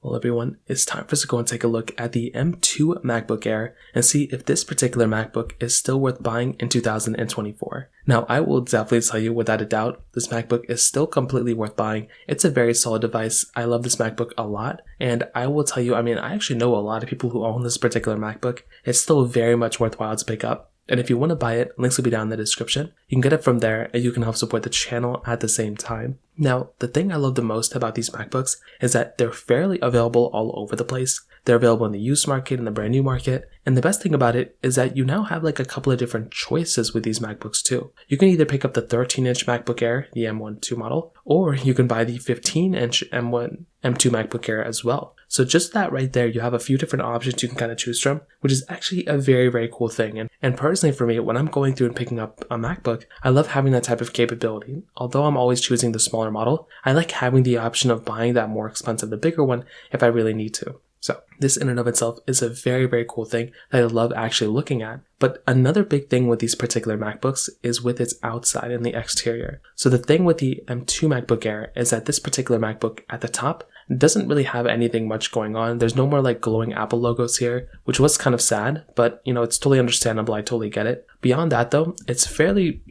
Well, everyone, it's time for us to go and take a look at the M2 MacBook Air and see if this particular MacBook is still worth buying in 2024. Now, I will definitely tell you without a doubt, this MacBook is still completely worth buying. It's a very solid device. I love this MacBook a lot, and I will tell you, I actually know a lot of people who own this particular MacBook. It's still very much worthwhile to pick up. And if you want to buy it, links will be down in the description. You can get it from there and you can help support the channel at the same time. Now, the thing I love the most about these MacBooks is that they're fairly available all over the place. They're available in the used market and the brand new market. And the best thing about it is that you now have like a couple of different choices with these MacBooks too. You can either pick up the 13-inch MacBook Air, the M1 model, or you can buy the 15-inch M2 MacBook Air as well. So just that right there, you have a few different options you can kind of choose from, which is actually a very, very cool thing. And personally for me, when I'm going through and picking up a MacBook, I love having that type of capability. Although I'm always choosing the smaller model, I like having the option of buying that more expensive, the bigger one, if I really need to. So this in and of itself is a very, very cool thing that I love actually looking at. But another big thing with these particular MacBooks is with its outside and the exterior. So the thing with the M2 MacBook Air is that this particular MacBook at the top doesn't really have anything much going on. There's no more like glowing Apple logos here, which was kind of sad, but it's totally understandable. I totally get it. Beyond that though, it's fairly,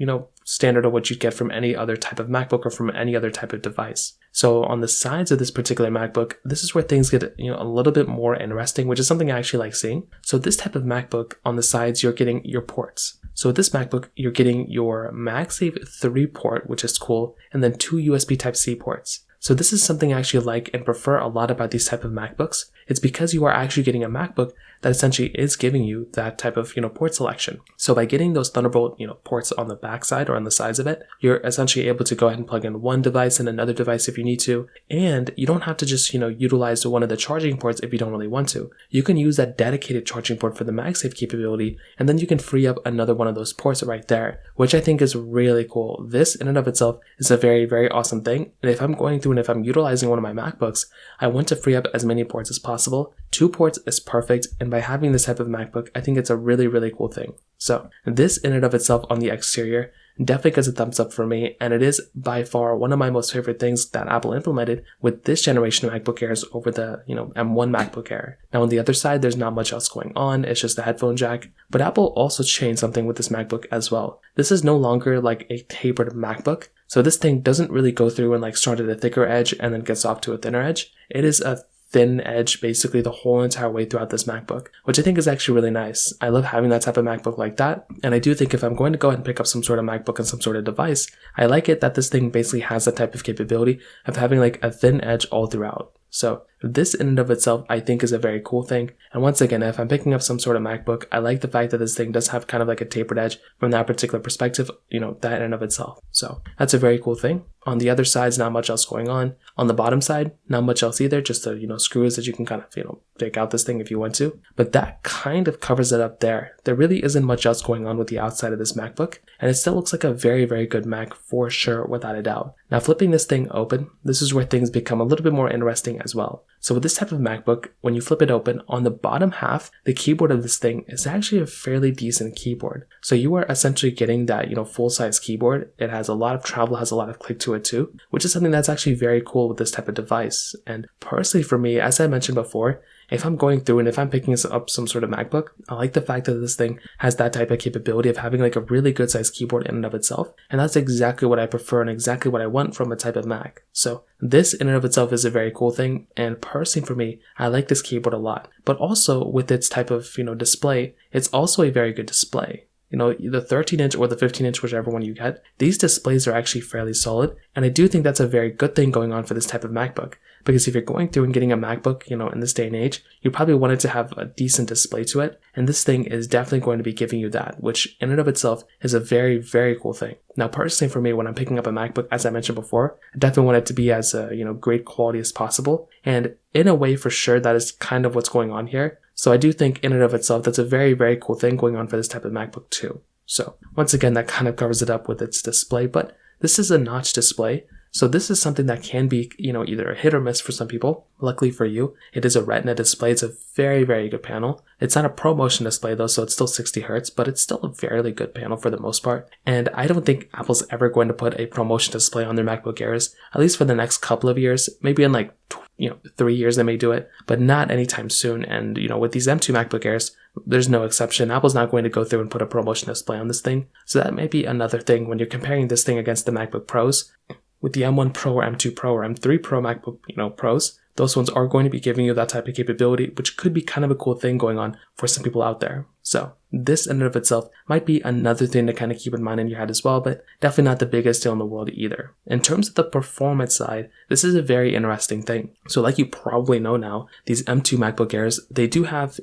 standard of what you'd get from any other type of MacBook or from any other type of device. So on the sides of this particular MacBook, this is where things get, a little bit more interesting, which is something I actually like seeing. So this type of MacBook, on the sides, you're getting your ports. So with this MacBook, you're getting your MagSafe 3 port, which is cool, and then 2 USB Type-C ports. So this is something I actually like and prefer a lot about these type of MacBooks. It's because you are actually getting a MacBook that essentially is giving you that type of, port selection. So by getting those Thunderbolt, ports on the back side or on the sides of it, you're essentially able to go ahead and plug in one device and another device if you need to. And you don't have to just, utilize one of the charging ports if you don't really want to. You can use that dedicated charging port for the MagSafe capability, and then you can free up another one of those ports right there, which I think is really cool. This in and of itself is a very, very awesome thing. And if I'm going through and if I'm utilizing one of my MacBooks, I want to free up as many ports as possible. 2 ports is perfect, and by having this type of MacBook, I think it's a really, really cool thing. So this in and of itself on the exterior definitely gets a thumbs up for me, and it is by far one of my most favorite things that Apple implemented with this generation of MacBook Airs over the M1 MacBook Air. Now on the other side, there's not much else going on. It's just the headphone jack, but Apple also changed something with this MacBook as well. This is no longer like a tapered MacBook. So this thing doesn't really go through and like start at a thicker edge and then gets off to a thinner edge. It is a thin edge basically the whole entire way throughout this MacBook, which I think is actually really nice. I love having that type of MacBook like that, and I do think if I'm going to go ahead and pick up some sort of MacBook and some sort of device, I like it that this thing basically has that type of capability of having like a thin edge all throughout. So this in and of itself, I think is a very cool thing. And once again, if I'm picking up some sort of MacBook, I like the fact that this thing does have kind of like a tapered edge from that particular perspective, that in and of itself. So that's a very cool thing. On the other side's not much else going on. On the bottom side, not much else either, just the, screws that you can kind of, take out this thing if you want to. But that kind of covers it up there. There really isn't much else going on with the outside of this MacBook, and it still looks like a very, very good Mac for sure, without a doubt. Now flipping this thing open, this is where things become a little bit more interesting as well. So with this type of MacBook, when you flip it open, on the bottom half, the keyboard of this thing is actually a fairly decent keyboard. So you are essentially getting that, full-size keyboard. It has a lot of travel, has a lot of click to it too, which is something that's actually very cool with this type of device. And personally for me, as I mentioned before, if I'm going through and if I'm picking up some sort of MacBook, I like the fact that this thing has that type of capability of having like a really good sized keyboard in and of itself. And that's exactly what I prefer and exactly what I want from a type of Mac. So this in and of itself is a very cool thing. And personally for me, I like this keyboard a lot. But also with its type of, display, it's also a very good display. The 13-inch or the 15-inch, whichever one you get, these displays are actually fairly solid. And I do think that's a very good thing going on for this type of MacBook. Because if you're going through and getting a MacBook, in this day and age, you probably want it to have a decent display to it. And this thing is definitely going to be giving you that, which in and of itself is a very, very cool thing. Now, personally for me, when I'm picking up a MacBook, as I mentioned before, I definitely want it to be as, great quality as possible. And in a way, for sure, that is kind of what's going on here. So I do think in and of itself, that's a very, very cool thing going on for this type of MacBook too. So once again, that kind of covers it up with its display, but this is a notch display. So this is something that can be, either a hit or miss for some people. Luckily for you, it is a Retina display. It's a very, very good panel. It's not a ProMotion display though, so it's still 60 Hz, but it's still a fairly good panel for the most part. And I don't think Apple's ever going to put a ProMotion display on their MacBook Airs, at least for the next couple of years, maybe in like 3 years they may do it, but not anytime soon. And with these M2 MacBook Airs, there's no exception. Apple's not going to go through and put a promotion display on this thing. So that may be another thing when you're comparing this thing against the MacBook Pros. With the M1 Pro or M2 Pro or M3 Pro MacBook, Pros, those ones are going to be giving you that type of capability, which could be kind of a cool thing going on for some people out there. So this in and of itself might be another thing to kind of keep in mind in your head as well, but definitely not the biggest deal in the world either. In terms of the performance side, this is a very interesting thing. So like you probably know now, these M2 MacBook Airs, they do have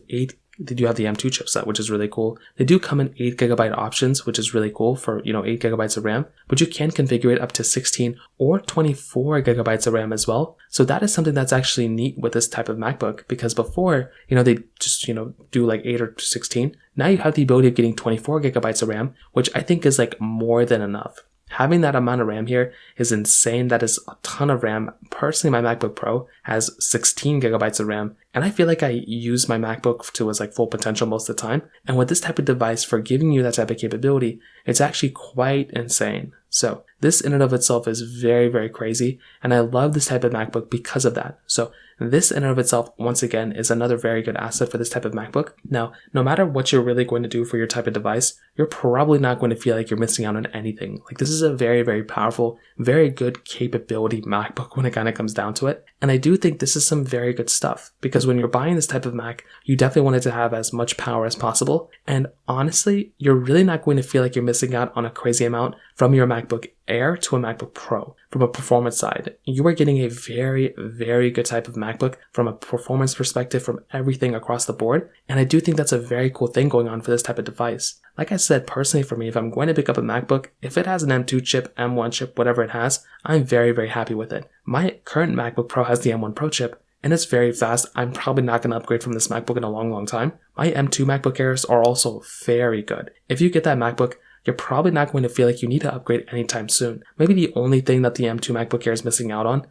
the M2 chipset, which is really cool. They do come in 8GB options, which is really cool for, 8GB of RAM, but you can configure it up to 16 or 24GB of RAM as well. So that is something that's actually neat with this type of MacBook, because before, they just, do like 8 or 16. Now you have the ability of getting 24GB of RAM, which I think is like more than enough. Having that amount of RAM here is insane. That is a ton of RAM. Personally, my MacBook Pro has 16GB of RAM, and I feel like I use my MacBook to its full potential most of the time. And with this type of device for giving you that type of capability, it's actually quite insane. So this in and of itself is very, very crazy, and I love this type of MacBook because of that. So this in and of itself, once again, is another very good asset for this type of MacBook. Now, no matter what you're really going to do for your type of device, you're probably not going to feel like you're missing out on anything. This is a very, very powerful, very good capability MacBook when it kind of comes down to it. And I do think this is some very good stuff, because when you're buying this type of Mac, you definitely want it to have as much power as possible. And honestly, you're really not going to feel like you're missing out on a crazy amount from your MacBook Air to a MacBook Pro. From a performance side, you are getting a very, very good type of MacBook from a performance perspective, from everything across the board. And I do think that's a very cool thing going on for this type of device. Like I said, personally for me, if I'm going to pick up a MacBook, if it has an M2 chip, M1 chip, whatever it has, I'm very, very happy with it. My current MacBook Pro has the M1 Pro chip, and it's very fast. I'm probably not going to upgrade from this MacBook in a long, long time. My M2 MacBook Airs are also very good. If you get that MacBook, you're probably not going to feel like you need to upgrade anytime soon. Maybe the only thing that the M2 MacBook Air is missing out on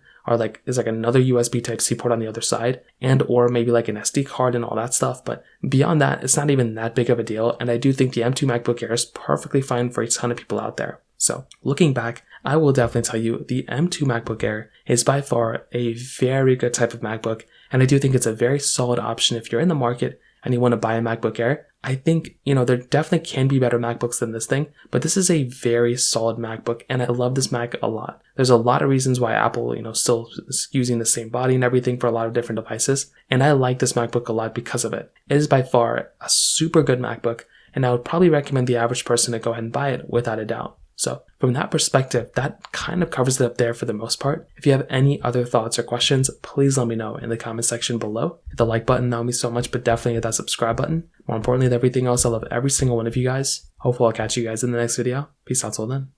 is another USB Type-C port on the other side, and or maybe an SD card and all that stuff. But beyond that, it's not even that big of a deal. And I do think the M2 MacBook Air is perfectly fine for a ton of people out there. So looking back, I will definitely tell you the M2 MacBook Air is by far a very good type of MacBook. And I do think it's a very solid option if you're in the market and you want to buy a MacBook Air. I think, there definitely can be better MacBooks than this thing, but this is a very solid MacBook, and I love this Mac a lot. There's a lot of reasons why Apple, still is using the same body and everything for a lot of different devices, and I like this MacBook a lot because of it. It is by far a super good MacBook, and I would probably recommend the average person to go ahead and buy it without a doubt. So from that perspective, that kind of covers it up there for the most part. If you have any other thoughts or questions, please let me know in the comment section below. Hit the like button, that would mean so much, but definitely hit that subscribe button. More importantly than everything else, I love every single one of you guys. Hopefully I'll catch you guys in the next video. Peace out till then.